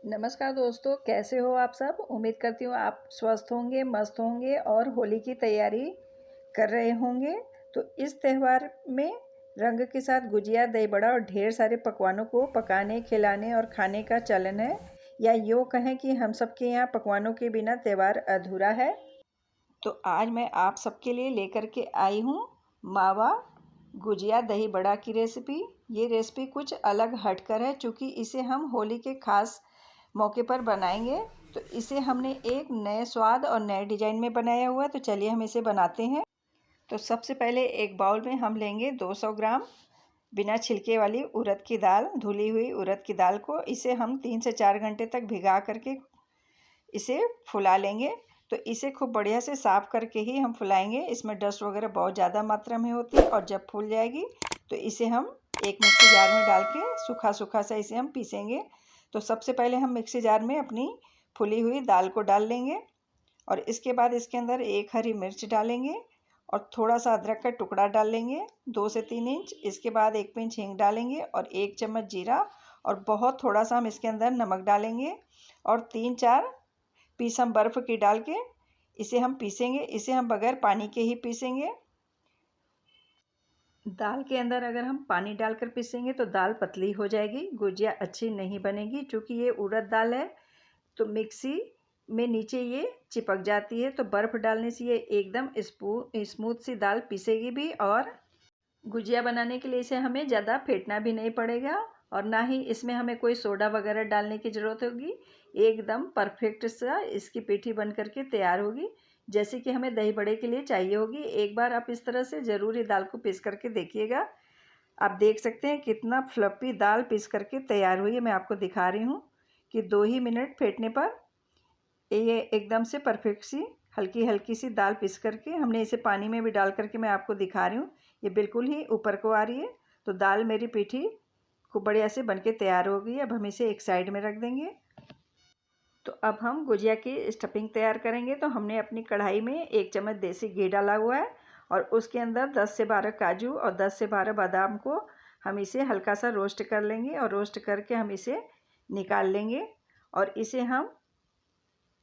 नमस्कार दोस्तों, कैसे हो आप सब। उम्मीद करती हूँ आप स्वस्थ होंगे, मस्त होंगे और होली की तैयारी कर रहे होंगे। तो इस त्यौहार में रंग के साथ गुजिया, दही बड़ा और ढेर सारे पकवानों को पकाने, खिलाने और खाने का चलन है, या यूँ कहें कि हम सबके यहाँ पकवानों के बिना त्यौहार अधूरा है। तो आज मैं आप सबके लिए लेकर के आई हूँ मावा गुजिया दही बड़ा की रेसिपी। ये रेसिपी कुछ अलग हटकर है, चूँकि इसे हम होली के खास मौके पर बनाएंगे। तो इसे हमने एक नए स्वाद और नए डिजाइन में बनाया हुआ है। तो चलिए हम इसे बनाते हैं। तो सबसे पहले एक बाउल में हम लेंगे 200 ग्राम बिना छिलके वाली उड़द की दाल, धुली हुई उड़द की दाल को इसे हम 3 से 4 घंटे तक भिगा करके इसे फुला लेंगे। तो इसे खूब बढ़िया से साफ़ करके ही हम फुलाएंगे। इसमें डस्ट वगैरह बहुत ज़्यादा मात्रा में होती है, और जब फूल जाएगी तो इसे हम एक मिक्सी जार में डाल के सूखा सूखा सा इसे हम पीसेंगे। तो सबसे पहले हम मिक्सी जार में अपनी फुली हुई दाल को डाल लेंगे, और इसके बाद इसके अंदर एक हरी मिर्च डालेंगे और थोड़ा सा अदरक का टुकड़ा डाल लेंगे 2 से 3 इंच। इसके बाद 1 पिंच हींग डालेंगे और 1 चम्मच जीरा, और बहुत थोड़ा सा हम इसके अंदर नमक डालेंगे, और 3-4 पीस हम बर्फ़ की डाल के इसे हम पीसेंगे। इसे हम बगैर पानी के ही पीसेंगे। दाल के अंदर अगर हम पानी डालकर पीसेंगे तो दाल पतली हो जाएगी, गुजिया अच्छी नहीं बनेगी। चूँकि ये उड़द दाल है तो मिक्सी में नीचे ये चिपक जाती है। तो बर्फ़ डालने से ये एकदम स्मूथ सी दाल पीसेगी भी, और गुजिया बनाने के लिए इसे हमें ज़्यादा फेंटना भी नहीं पड़ेगा, और ना ही इसमें हमें कोई सोडा वगैरह डालने की ज़रूरत होगी। एकदम परफेक्ट सा इसकी पीठी बन करके तैयार होगी, जैसे कि हमें दही बड़े के लिए चाहिए होगी। एक बार आप इस तरह से ज़रूर ये दाल को पीस करके देखिएगा। आप देख सकते हैं कितना फ्लफ़ी दाल पीस करके तैयार हुई है। मैं आपको दिखा रही हूँ कि 2 ही मिनट फेंटने पर ये एकदम से परफेक्ट सी हल्की हल्की सी दाल पीस करके हमने इसे पानी में भी डाल करके मैं आपको दिखा रही हूँ, ये बिल्कुल ही ऊपर को आ रही है। तो दाल मेरी पीठी खूब बढ़िया से बनके तैयार हो गई है। अब हम इसे एक साइड में रख देंगे। तो अब हम गुजिया की स्टफिंग तैयार करेंगे। तो हमने अपनी कढ़ाई में 1 चम्मच देसी घी डाला हुआ है, और उसके अंदर 10 से 12 काजू और 10 से 12 बादाम को हम इसे हल्का सा रोस्ट कर लेंगे, और रोस्ट करके हम इसे निकाल लेंगे, और इसे हम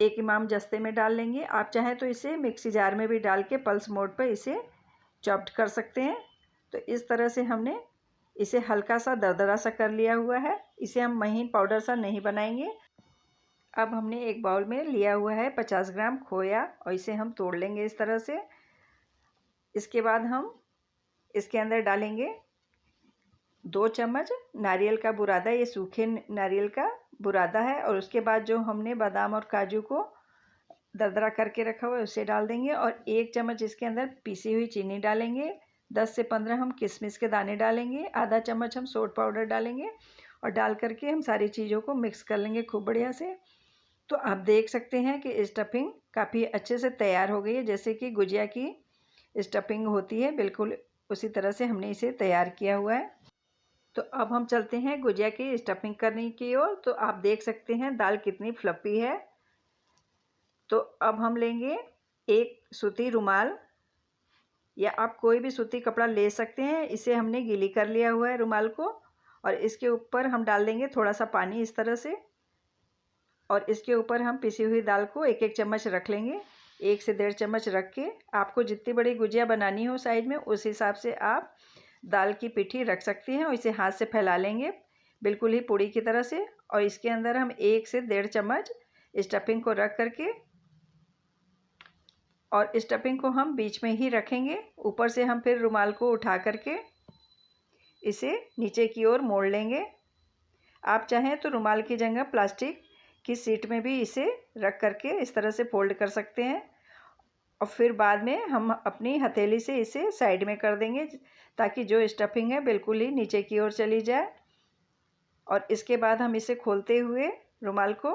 एक इमाम जस्ते में डाल लेंगे। आप चाहें तो इसे मिक्सी जार में भी डाल के पल्स मोड पर इसे चॉप्ड कर सकते हैं। तो इस तरह से हमने इसे हल्का सा दरदरा सा कर लिया हुआ है। इसे हम महीन पाउडर सा नहीं बनाएंगे। अब हमने एक बाउल में लिया हुआ है 50 ग्राम खोया, और इसे हम तोड़ लेंगे इस तरह से। इसके बाद हम इसके अंदर डालेंगे 2 चम्मच नारियल का बुरादा, ये सूखे नारियल का बुरादा है, और उसके बाद जो हमने बादाम और काजू को दरदरा करके रखा हुआ है उसे डाल देंगे, और 1 चम्मच इसके अंदर पीसी हुई चीनी डालेंगे। 10 से 15 हम किशमिश के दाने डालेंगे, आधा चम्मच हम सोट पाउडर डालेंगे, और डाल करके हम सारी चीज़ों को मिक्स कर लेंगे खूब बढ़िया से। तो आप देख सकते हैं कि स्टफिंग काफ़ी अच्छे से तैयार हो गई है, जैसे कि गुजिया की स्टफिंग होती है, बिल्कुल उसी तरह से हमने इसे तैयार किया हुआ है। तो अब हम चलते हैं गुजिया की स्टफिंग करने की ओर। तो आप देख सकते हैं दाल कितनी फ्लफ़ी है। तो अब हम लेंगे एक सूती रुमाल, या आप कोई भी सूती कपड़ा ले सकते हैं। इसे हमने गीली कर लिया हुआ है रुमाल को, और इसके ऊपर हम डाल देंगे थोड़ा सा पानी इस तरह से, और इसके ऊपर हम पिसी हुई दाल को 1-1 चम्मच रख लेंगे। 1 से 1.5 चम्मच रख के आपको जितनी बड़ी गुजिया बनानी हो साइज में, उस हिसाब से आप दाल की पिठी रख सकती हैं, और इसे हाथ से फैला लेंगे बिल्कुल ही पूड़ी की तरह से। और इसके अंदर हम 1 से 1.5 चम्मच स्टफिंग को रख करके, और स्टफिंग को हम बीच में ही रखेंगे। ऊपर से हम फिर रुमाल को उठा करके इसे नीचे की ओर मोड़ लेंगे। आप चाहें तो रुमाल की जगह प्लास्टिक की शीट में भी इसे रख करके इस तरह से फोल्ड कर सकते हैं, और फिर बाद में हम अपनी हथेली से इसे साइड में कर देंगे, ताकि जो स्टफिंग है बिल्कुल ही नीचे की ओर चली जाए। और इसके बाद हम इसे खोलते हुए रुमाल को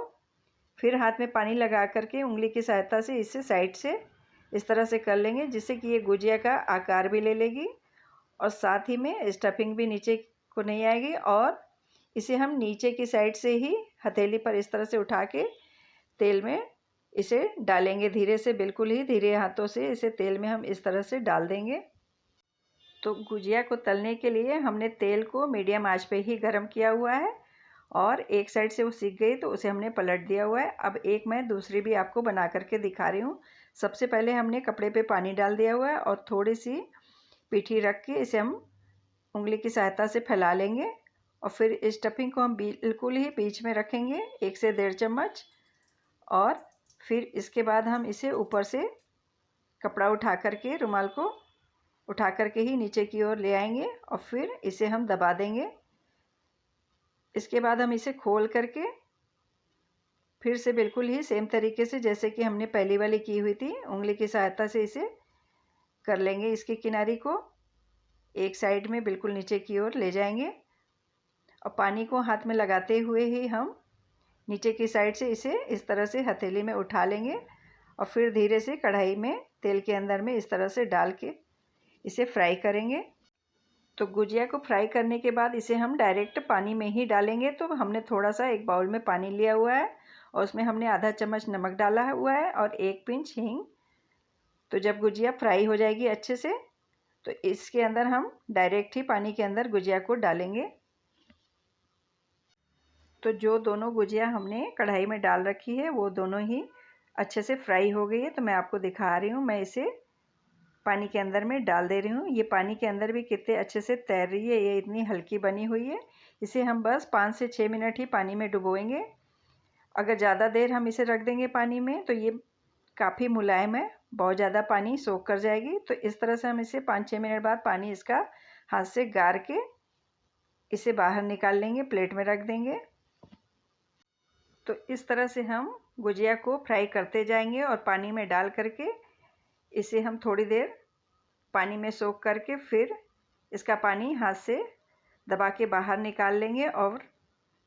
फिर हाथ में पानी लगा करके उंगली की सहायता से इसे साइड से इस तरह से कर लेंगे, जिससे कि ये गुजिया का आकार भी ले लेगी, और साथ ही में स्टफिंग भी नीचे को नहीं आएगी। और इसे हम नीचे की साइड से ही हथेली पर इस तरह से उठा के तेल में इसे डालेंगे धीरे से, बिल्कुल ही धीरे हाथों से इसे तेल में हम इस तरह से डाल देंगे। तो गुजिया को तलने के लिए हमने तेल को मीडियम आंच पे ही गर्म किया हुआ है, और एक साइड से वो सिक गई तो उसे हमने पलट दिया हुआ है। अब एक मैं दूसरी भी आपको बना करके दिखा रही हूँ। सबसे पहले हमने कपड़े पे पानी डाल दिया हुआ है और थोड़ी सी पीठी रख के इसे हम उंगली की सहायता से फैला लेंगे और फिर इस स्टफिंग को हम बिल्कुल ही बीच में रखेंगे 1 से 1.5 चम्मच। और फिर इसके बाद हम इसे ऊपर से कपड़ा उठा करके, रुमाल को उठा करके ही नीचे की ओर ले आएंगे और फिर इसे हम दबा देंगे। इसके बाद हम इसे खोल करके फिर से बिल्कुल ही सेम तरीके से जैसे कि हमने पहली वाली की हुई थी, उंगली की सहायता से इसे कर लेंगे। इसकी किनारी को एक साइड में बिल्कुल नीचे की ओर ले जाएंगे और पानी को हाथ में लगाते हुए ही हम नीचे की साइड से इसे इस तरह से हथेली में उठा लेंगे और फिर धीरे से कढ़ाई में तेल के अंदर में इस तरह से डाल के इसे फ्राई करेंगे। तो गुजिया को फ्राई करने के बाद इसे हम डायरेक्ट पानी में ही डालेंगे। तो हमने थोड़ा सा एक बाउल में पानी लिया हुआ है और उसमें हमने आधा चम्मच नमक डाला हुआ है और 1 पिंच हींग। तो जब गुजिया फ्राई हो जाएगी अच्छे से तो इसके अंदर हम डायरेक्ट ही पानी के अंदर गुजिया को डालेंगे। तो जो दोनों गुजिया हमने कढ़ाई में डाल रखी है वो दोनों ही अच्छे से फ्राई हो गई है। तो मैं आपको दिखा रही हूँ, मैं इसे पानी के अंदर में डाल दे रही हूँ। ये पानी के अंदर भी कितने अच्छे से तैर रही है, ये इतनी हल्की बनी हुई है। इसे हम बस 5 से 6 मिनट ही पानी में डुबोएंगे। अगर ज़्यादा देर हम इसे रख देंगे पानी में तो ये काफ़ी मुलायम है, बहुत ज़्यादा पानी सोख कर जाएगी। तो इस तरह से हम इसे 5-6 मिनट बाद पानी इसका हाथ से गार के इसे बाहर निकाल लेंगे, प्लेट में रख देंगे। तो इस तरह से हम गुजिया को फ्राई करते जाएंगे और पानी में डाल करके इसे हम थोड़ी देर पानी में सोख करके फिर इसका पानी हाथ से दबा के बाहर निकाल लेंगे और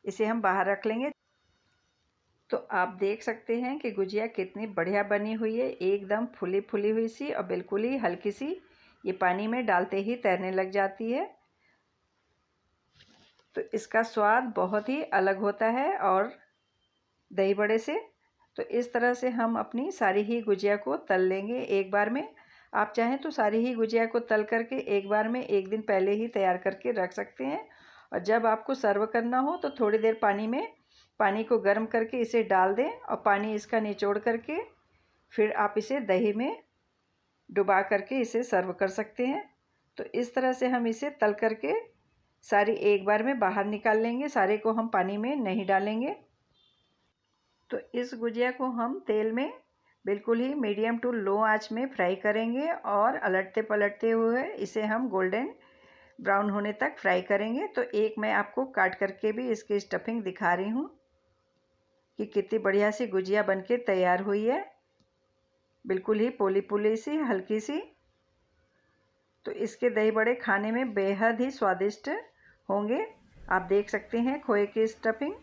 इसे हम बाहर रख लेंगे। तो आप देख सकते हैं कि गुजिया कितनी बढ़िया बनी हुई है, एकदम फुली फुली हुई सी और बिल्कुल ही हल्की सी, ये पानी में डालते ही तैरने लग जाती है। तो इसका स्वाद बहुत ही अलग होता है और दही बड़े से। तो इस तरह से हम अपनी सारी ही गुजिया को तल लेंगे एक बार में। आप चाहें तो सारी ही गुजिया को तल करके एक बार में एक दिन पहले ही तैयार करके रख सकते हैं और जब आपको सर्व करना हो तो थोड़ी देर पानी को गर्म करके इसे डाल दें और पानी इसका निचोड़ करके फिर आप इसे दही में डुबा करके इसे सर्व कर सकते हैं। तो इस तरह से हम इसे तल करके सारी एक बार में बाहर निकाल लेंगे, सारे को हम पानी में नहीं डालेंगे। तो इस गुजिया को हम तेल में बिल्कुल ही मीडियम टू लो आंच में फ्राई करेंगे और अलटते पलटते हुए इसे हम गोल्डन ब्राउन होने तक फ्राई करेंगे। तो एक मैं आपको काट करके भी इसकी स्टफिंग दिखा रही हूँ कि कितनी बढ़िया सी गुजिया बनके तैयार हुई है, बिल्कुल ही पोली पोली सी, हल्की सी। तो इसके दही बड़े खाने में बेहद ही स्वादिष्ट होंगे। आप देख सकते हैं खोए की स्टफिंग।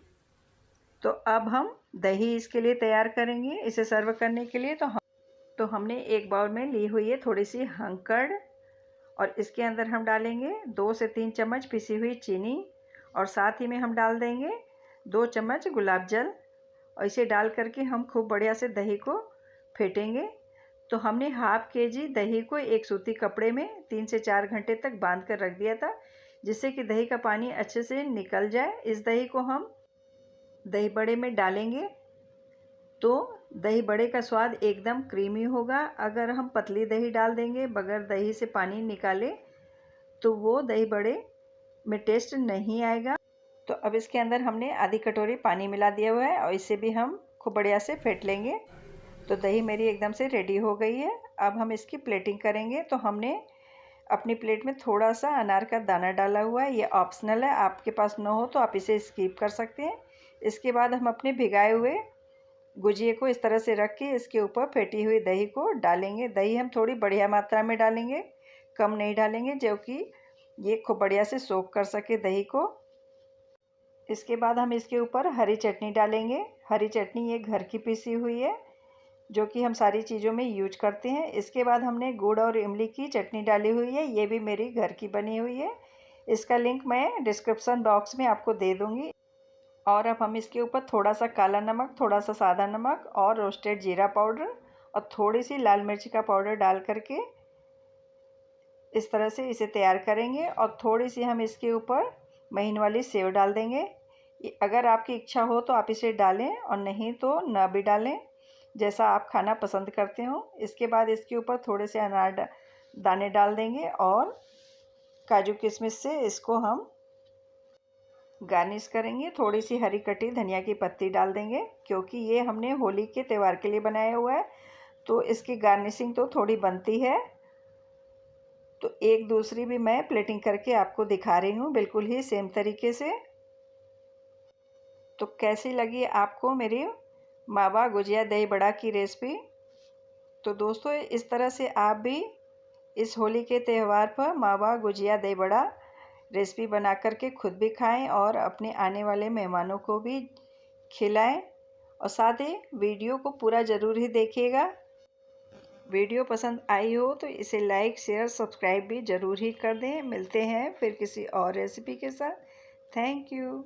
तो अब हम दही इसके लिए तैयार करेंगे इसे सर्व करने के लिए। तो हमने एक बाउल में ली हुई है थोड़ी सी हंकड़ और इसके अंदर हम डालेंगे 2 से 3 चम्मच पिसी हुई चीनी और साथ ही में हम डाल देंगे 2 चम्मच गुलाब जल और इसे डाल करके हम खूब बढ़िया से दही को फेंटेंगे। तो हमने हाफ केजी दही को एक सूती कपड़े में 3 से 4 घंटे तक बांध कर रख दिया था, जिससे कि दही का पानी अच्छे से निकल जाए। इस दही को हम दही बड़े में डालेंगे तो दही बड़े का स्वाद एकदम क्रीमी होगा। अगर हम पतली दही डाल देंगे बगैर दही से पानी निकाले तो वो दही बड़े में टेस्ट नहीं आएगा। तो अब इसके अंदर हमने आधी कटोरी पानी मिला दिया हुआ है और इसे भी हम खूब बढ़िया से फेंट लेंगे। तो दही मेरी एकदम से रेडी हो गई है। अब हम इसकी प्लेटिंग करेंगे। तो हमने अपनी प्लेट में थोड़ा सा अनार का दाना डाला हुआ है, ये ऑप्शनल है, आपके पास न हो तो आप इसे स्किप कर सकते हैं। इसके बाद हम अपने भिगाए हुए गुजिये को इस तरह से रख के इसके ऊपर फेंटी हुई दही को डालेंगे। दही हम थोड़ी बढ़िया मात्रा में डालेंगे, कम नहीं डालेंगे, जो कि ये खूब बढ़िया से सोख कर सके दही को। इसके बाद हम इसके ऊपर हरी चटनी डालेंगे। हरी चटनी ये घर की पीसी हुई है जो कि हम सारी चीज़ों में यूज करते हैं। इसके बाद हमने गुड़ और इमली की चटनी डाली हुई है, ये भी मेरी घर की बनी हुई है। इसका लिंक मैं डिस्क्रिप्शन बॉक्स में आपको दे दूँगी। और अब हम इसके ऊपर थोड़ा सा काला नमक, थोड़ा सा सादा नमक और रोस्टेड जीरा पाउडर और थोड़ी सी लाल मिर्च का पाउडर डाल करके इस तरह से इसे तैयार करेंगे। और थोड़ी सी हम इसके ऊपर महीन वाली सेव डाल देंगे। अगर आपकी इच्छा हो तो आप इसे डालें और नहीं तो ना भी डालें, जैसा आप खाना पसंद करते हो। इसके बाद इसके ऊपर थोड़े से अनार दाने डाल देंगे और काजू किशमिश से इसको हम गार्निश करेंगे। थोड़ी सी हरी कटी धनिया की पत्ती डाल देंगे, क्योंकि ये हमने होली के त्यौहार के लिए बनाया हुआ है तो इसकी गार्निशिंग तो थोड़ी बनती है। तो एक दूसरी भी मैं प्लेटिंग करके आपको दिखा रही हूँ बिल्कुल ही सेम तरीके से। तो कैसी लगी आपको मेरी मावा गुजिया दही बड़ा की रेसिपी? तो दोस्तों इस तरह से आप भी इस होली के त्यौहार पर मावा गुजिया दही बड़ा रेसिपी बना करके खुद भी खाएं और अपने आने वाले मेहमानों को भी खिलाएं। और साथ ही वीडियो को पूरा ज़रूर ही देखिएगा। वीडियो पसंद आई हो तो इसे लाइक शेयर सब्सक्राइब भी ज़रूर ही कर दें। मिलते हैं फिर किसी और रेसिपी के साथ। Thank you.